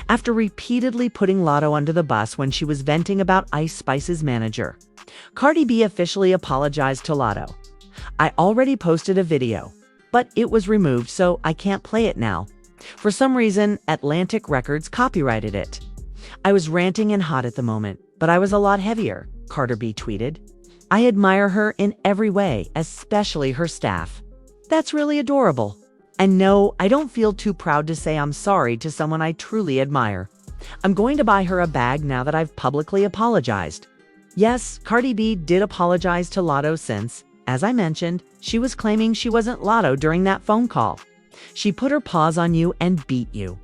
after repeatedly putting Latto under the bus when she was venting about Ice Spice's manager. Cardi B officially apologized to Latto. "I already posted a video, but it was removed, so I can't play it now. For some reason, Atlantic Records copyrighted it. I was ranting and hot at the moment, but I was a lot heavier," Cardi B tweeted. "I admire her in every way, especially her staff. That's really adorable. And no, I don't feel too proud to say I'm sorry to someone I truly admire. I'm going to buy her a bag now that I've publicly apologized." Yes, Cardi B did apologize to Latto since, as I mentioned, she was claiming she wasn't Latto during that phone call. She put her paws on you and beat you.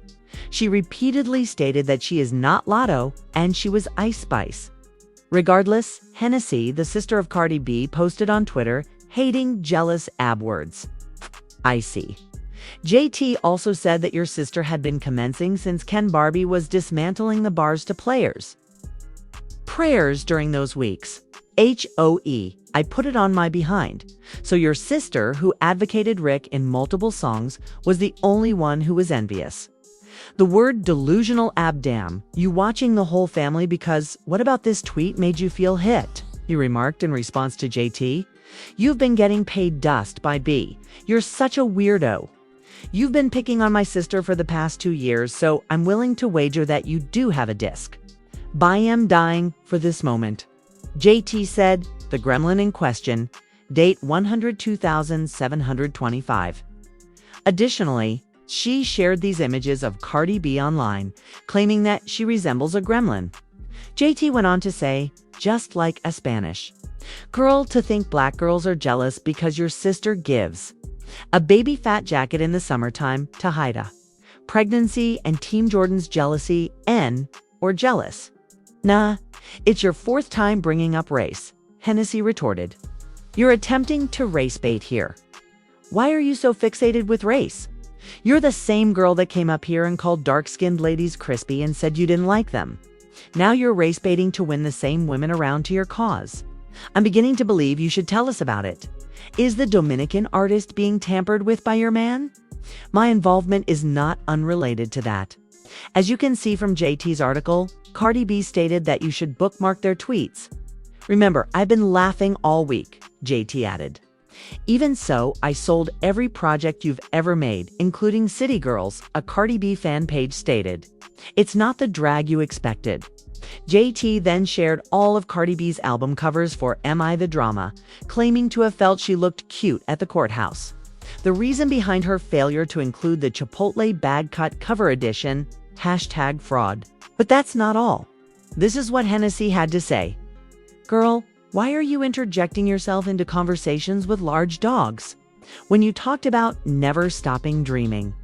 She repeatedly stated that she is not Latto and she was Ice Spice. Regardless, Hennessy, the sister of Cardi B, posted on Twitter, hating jealous ab words. Icy. JT also said that your sister had been commencing since Ken Barbie was dismantling the bars to players. Prayers during those weeks. HOE. I put it on my behind. So your sister, who advocated Rick in multiple songs, was the only one who was envious. The word delusional abdam, you watching the whole family because what about this tweet made you feel hit? He remarked in response to JT. You've been getting paid dust by B. You're such a weirdo. You've been picking on my sister for the past 2 years, so I'm willing to wager that you do have a disc. I am dying for this moment. JT said, the gremlin in question, date 102,725. Additionally, she shared these images of Cardi B online, claiming that she resembles a gremlin. JT went on to say, just like a Spanish girl, to think black girls are jealous because your sister gives a baby fat jacket in the summertime to hide a pregnancy and Team Jordan's jealousy or jealous. Nah, it's your 4th time bringing up race, Hennessy retorted. You're attempting to race bait here. Why are you so fixated with race? You're the same girl that came up here and called dark-skinned ladies crispy and said you didn't like them. Now you're race baiting to win the same women around to your cause. I'm beginning to believe you should tell us about it. Is the Dominican artist being tampered with by your man? My involvement is not unrelated to that. As you can see from JT's article, Cardi B stated that you should bookmark their tweets. Remember, I've been laughing all week, JT added. Even so, I sold every project you've ever made, including City Girls, a Cardi B fan page stated. It's not the drag you expected. JT then shared all of Cardi B's album covers for Am I the Drama, claiming to have felt she looked cute at the courthouse. The reason behind her failure to include the Chipotle bag cut cover edition, #fraud. But that's not all. This is what Hennessy had to say. Girl, why are you interjecting yourself into conversations with large dogs? When you talked about never stopping dreaming,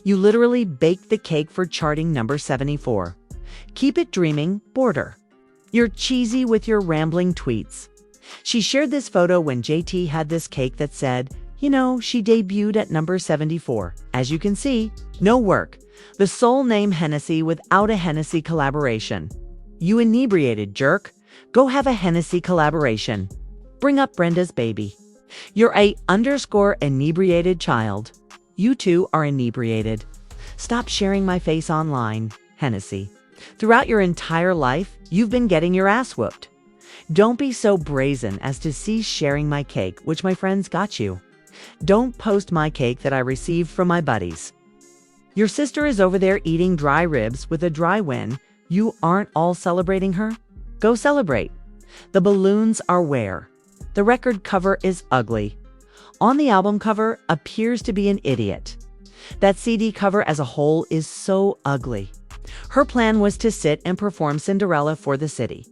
you literally baked the cake for charting number 74. Keep it dreaming, border. You're cheesy with your rambling tweets. She shared this photo when JT had this cake that said, you know, she debuted at number 74. As you can see, no work. The sole name Hennessy without a Hennessy collaboration. You inebriated jerk. Go have a Hennessy collaboration. Bring up Brenda's baby. You're a _inebriated child. You two are inebriated. Stop sharing my face online, Hennessy. Throughout your entire life, you've been getting your ass whooped. Don't be so brazen as to cease sharing my cake, which my friends got you. Don't post my cake that I received from my buddies. Your sister is over there eating dry ribs with a dry win. You aren't all celebrating her? Go celebrate. The balloons are where? The record cover is ugly. On the album cover appears to be an idiot. That CD cover as a whole is so ugly. Her plan was to sit and perform Cinderella for the city.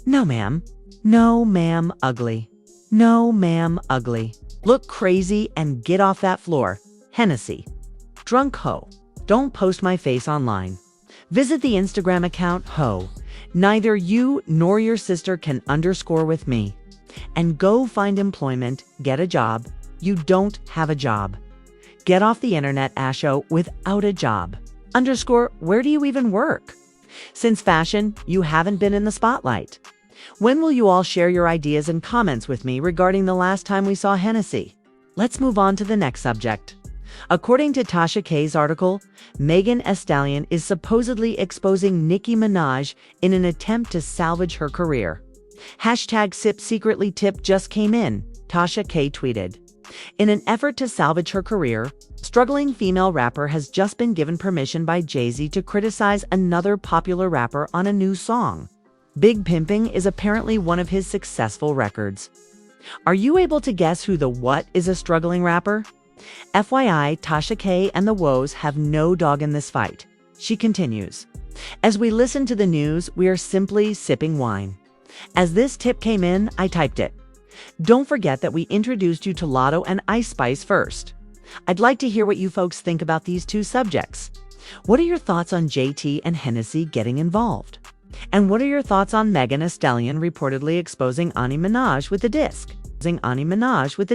No, ma'am. No, ma'am, ugly. No, ma'am, ugly. Look crazy and get off that floor, Hennessy. Drunk hoe. Don't post my face online. Visit the Instagram account hoe. Neither you nor your sister can underscore with me. And go find employment, get a job. You don't have a job. Get off the internet, Asho, without a job. Underscore, where do you even work? Since fashion, you haven't been in the spotlight. When will you all share your ideas and comments with me regarding the last time we saw Hennessy? Let's move on to the next subject. According to Tasha K's article, Megan Thee Stallion is supposedly exposing Nicki Minaj in an attempt to salvage her career. Hashtag Sip Secretly Tip just came in, Tasha K tweeted. In an effort to salvage her career, struggling female rapper has just been given permission by Jay-Z to criticize another popular rapper on a new song. Big Pimping is apparently one of his successful records. Are you able to guess who the what is a struggling rapper? FYI, Tasha K and the Woes have no dog in this fight. She continues. As we listen to the news, we are simply sipping wine. As this tip came in, I typed it. Don't forget that we introduced you to Latto and Ice Spice first. I'd like to hear what you folks think about these two subjects. What are your thoughts on JT and Hennessy getting involved? And what are your thoughts on Megan Thee Stallion reportedly exposing Nicki Minaj with the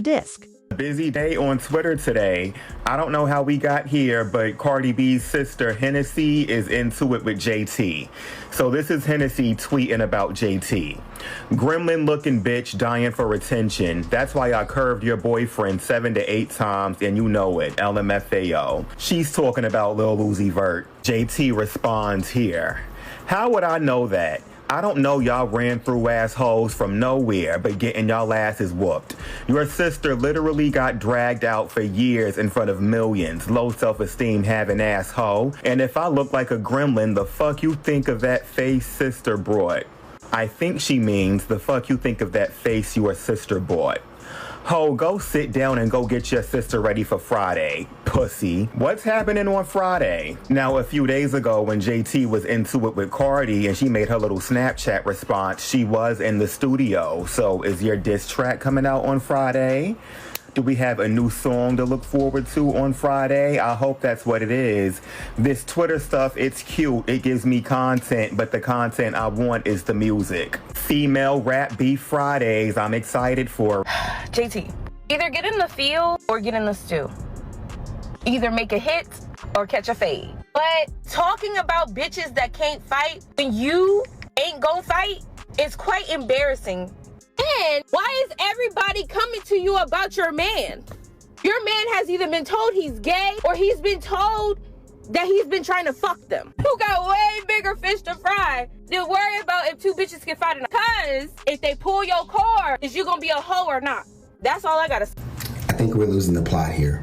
disc? Busy day on Twitter today. I don't know how we got here, but Cardi B's sister Hennessy is into it with JT. So this is Hennessy tweeting about JT. Gremlin looking bitch dying for attention. That's why I curved your boyfriend 7 to 8 times and you know it. LMFAO. She's talking about Lil Uzi Vert. JT responds here. How would I know that? I don't know y'all ran through assholes from nowhere, but getting y'all asses whooped. Your sister literally got dragged out for years in front of millions. Low self-esteem having asshole. And if I look like a gremlin, the fuck you think of that face sister brought? I think she means the fuck you think of that face your sister bought. Ho, go sit down and go get your sister ready for Friday, pussy. What's happening on Friday? Now, a few days ago when JT was into it with Cardi and she made her little Snapchat response, she was in the studio. So is your diss track coming out on Friday? Do we have a new song to look forward to on Friday? I hope that's what it is. This Twitter stuff, it's cute. It gives me content, but the content I want is the music. Female Rap Beef Fridays, I'm excited for. JT, either get in the field or get in the stew. Either make a hit or catch a fade. But talking about bitches that can't fight when you ain't gonna fight is quite embarrassing. And why is everybody coming to you about your man? Your man has either been told he's gay or he's been told that he's been trying to fuck them. You got way bigger fish to fry than worry about if two bitches can fight. Because if they pull your car, is you gonna be a hoe or not? That's all I gotta say. I think we're losing the plot here.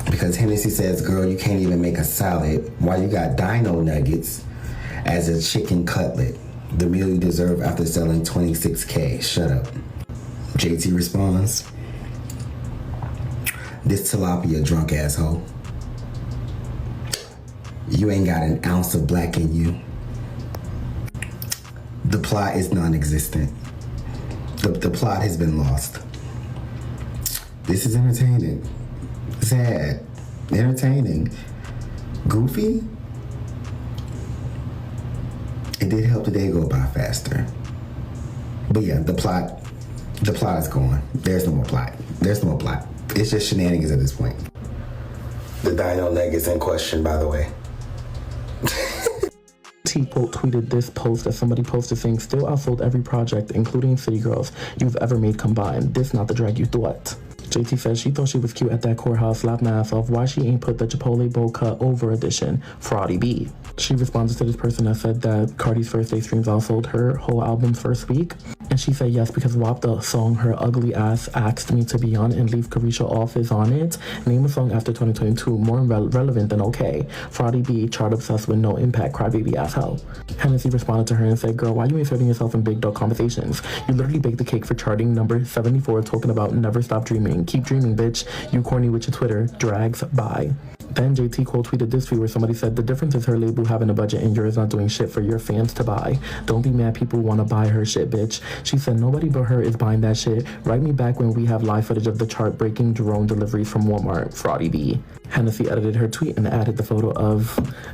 Because Hennessy says, girl, you can't even make a salad while you got dino nuggets as a chicken cutlet. The meal you deserve after selling 26K. Shut up. JT responds, this tilapia drunk asshole. You ain't got an ounce of black in you. The plot is non-existent. The plot has been lost. This is entertaining. Sad. Entertaining. Goofy? It did help the day go by faster. But yeah, the plot is gone. There's no more plot. It's just shenanigans at this point. The dino nuggets in question, by the way. T-Quote tweeted this post as somebody posted saying, still outsold every project, including City Girls, you've ever made combined. This not the drag you thought. JT says she thought she was cute at that courthouse, slapping her ass off. Why she ain't put the Chipotle bowl cut over edition? Cardi B. She responded to this person that said that Cardi's first day streams outsold her whole album's first week. And she said yes, because WAP, the song her ugly ass asked me to be on and leave Carisha off, is on it. Name a song after 2022 more relevant than okay. Cardi B, chart obsessed with no impact, crybaby asshole. Hennessy responded to her and said, girl, why you inserting yourself in big dog conversations? You literally baked the cake for charting number 74, talking about never stop dreaming. Keep dreaming, bitch. You corny with your Twitter. Drags by. Then JT quote tweeted this view where somebody said, the difference is her label having a budget and yours not doing shit for your fans to buy. Don't be mad people want to buy her shit, bitch. She said, nobody but her is buying that shit. Write me back when we have live footage of the chart-breaking drone deliveries from Walmart. Cardi B. Hennessy edited her tweet and added the photo of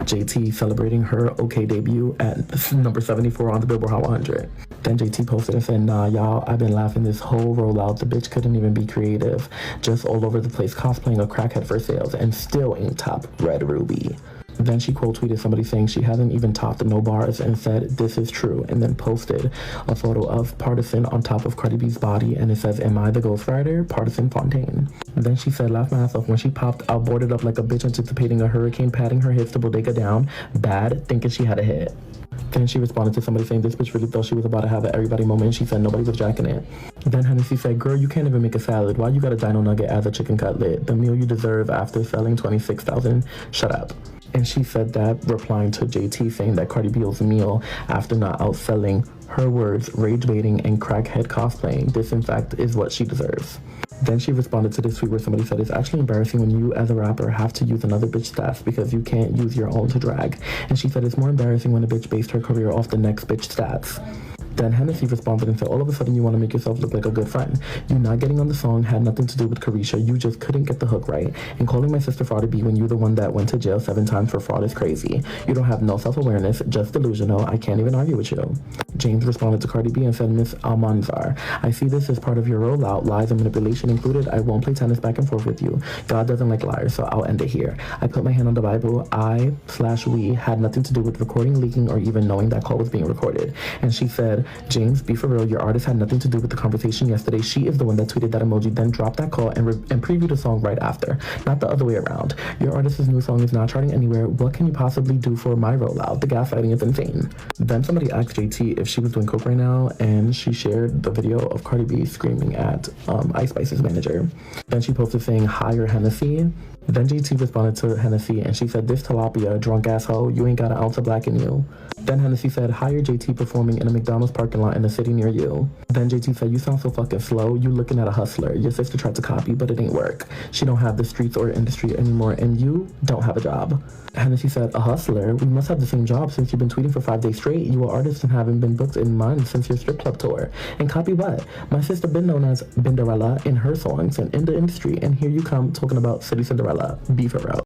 JT celebrating her OK debut at number 74 on the Billboard Hot 100. Then JT posted and said, nah, y'all, I've been laughing this whole rollout. The bitch couldn't even be creative. Just all over the place cosplaying a crackhead for sales and still ain't top Red Ruby. Then she quote tweeted somebody saying she hasn't even topped no bars and said this is true, and then posted a photo of Partisan on top of Cardi B's body, and it says, "Am I the Ghost Rider? Partisan Fontaine." Then she said, "Laugh my ass off when she popped out, boarded up like a bitch, anticipating a hurricane, patting her hips to bodega down, bad, thinking she had a hit." Then she responded to somebody saying this bitch really thought she was about to have an everybody moment, and she said nobody was jacking it. Then Hennessy said, "Girl, you can't even make a salad. Why you got a dino nugget as a chicken cutlet? The meal you deserve after selling 26,000. Shut up." And she said that, replying to JT saying that Cardi B's meal, after not outselling, her words, rage baiting, and crackhead cosplaying, this in fact is what she deserves. Then she responded to this tweet where somebody said, "It's actually embarrassing when you as a rapper have to use another bitch's stats because you can't use your own to drag." And she said, "It's more embarrassing when a bitch based her career off the next bitch stats." Then Hennessy responded and said, "All of a sudden you want to make yourself look like a good friend. You not getting on the song had nothing to do with Carisha. You just couldn't get the hook right. And calling my sister Cardi B when you're the one that went to jail 7 times for fraud is crazy. You don't have no self-awareness, just delusional. I can't even argue with you." James responded to Cardi B and said, "Miss Almanzar, I see this as part of your rollout, lies and manipulation included. I won't play tennis back and forth with you. God doesn't like liars, so I'll end it here. I put my hand on the Bible. I/we had nothing to do with recording, leaking, or even knowing that call was being recorded." And she said, "James, be for real, your artist had nothing to do with the conversation yesterday. She is the one that tweeted that emoji, then dropped that call and previewed the song right after, not the other way around. Your artist's new song is not charting anywhere. What can you possibly do for my rollout? The gaslighting is insane." Then somebody asked JT if she was doing coke right now, and she shared the video of Cardi B screaming at Ice Spice's manager. Then she posted saying, "Hire Hennessy." Then JT responded to Hennessy and she said, "This tilapia, drunk asshole, you ain't got an ounce of black in you." Then Hennessy said, "Hire JT performing in a McDonald's parking lot in the city near you." Then JT said, "You sound so fucking slow. You looking at a hustler. Your sister tried to copy, but it ain't work. She don't have the streets or industry anymore, and you don't have a job." Hennessy said, "A hustler? We must have the same job since you've been tweeting for 5 days straight. You are artist and haven't been booked in months since your strip club tour. And copy what? My sister been known as Binderella in her songs and in the industry, and here you come talking about City Cinderella. Be for real."